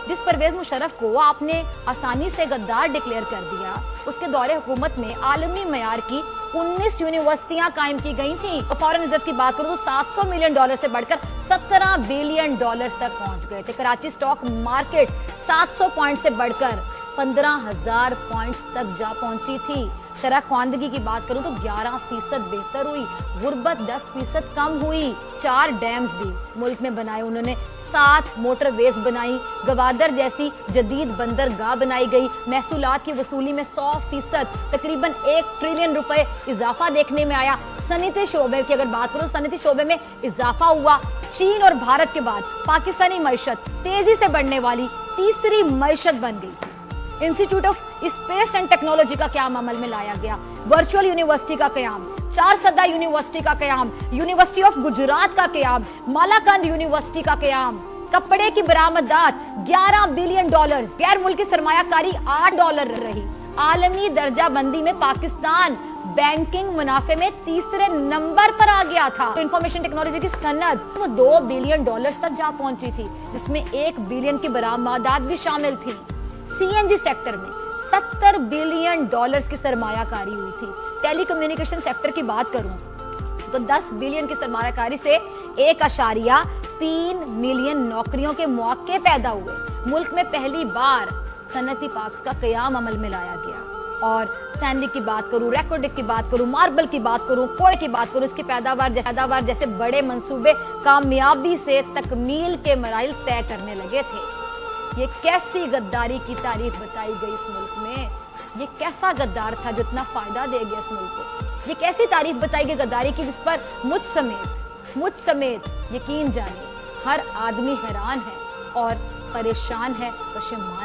जिस परवेज मुशर्रफ को आपने आसानी से गद्दार डिक्लेयर कर दिया, उसके दौरे हुकूमत में आलमी मयार की 19 यूनिवर्सिटियां कायम की गई थी। तो फॉरेन रिजर्व की बात करूं तो $700 मिलियन से बढ़कर $17 बिलियन तक पहुंच गए थे। कराची स्टॉक मार्केट 700 पॉइंट से बढ़कर 15,000 पॉइंट्स तक जा पहुंची थी। शरह ख्वानदगी की बात करूं तो 11% बेहतर हुई, गुर्बत 10% कम हुई। 4 डैम्स भी मुल्क में बनाए उन्होंने, 7 मोटरवेज बनाई, गवादर जैसी जदीद बंदरगाह बनाई गई। महसूलात की वसूली में 100% तकरीबन $1 ट्रिलियन इजाफा देखने में आया। सनती शोबे की अगर बात करूं, सनती शोबे में इजाफा हुआ। चीन और भारत के बाद पाकिस्तानी मईशत तेजी से बढ़ने वाली तीसरी मईशत बन गई थी। Institute of space and technology का क्याम अमल में लाया गया, वर्चुअल यूनिवर्सिटी का क्याम, 4 सदा यूनिवर्सिटी का क्याम, यूनिवर्सिटी ऑफ गुजरात का क्याम, मालाकांड यूनिवर्सिटी का क्याम, कपड़े की बरामदात $11 बिलियन, गैर मुल्की सरमायाकारी $8 रही। आलमी दर्जा बंदी में पाकिस्तान बैंकिंग मुनाफे में तीसरे नंबर पर आ गया था। तो इंफॉर्मेशन टेक्नोलॉजी की सनद वो $2 बिलियन तक जा पहुंची थी, जिसमें $1 बिलियन की बरामदात भी शामिल थी। सीएनजी सेक्टर में $70 बिलियन की सरमायाकारी हुई थी। टेलीकम्युनिकेशन सेक्टर की बात करूं तो 10 बिलियन की सरमायाकारी से 1.3 मिलियन नौकरियों के मौके पैदा हुए। मुल्क में पहली बार सनती पार्क्स का कयाम अमल में लाया गया। और सैंडी की बात करूं, रेकोर्डिक की बात करूं, मार्बल की बात करूं, कोय की बात करूं, इसकी पैदावार जैसे बड़े मंसूबे कामयाबी से तकमील के मराइल तय करने लगे थे। ये कैसी गद्दारी की तारीफ बताई गई इस मुल्क में, ये कैसा गद्दार था जो इतना फायदा दे गया इस मुल्क को। ये कैसी तारीफ बताई गई गद्दारी की जिस पर मुझ समेत यकीन जाने हर आदमी हैरान है और परेशान है, पशेमान।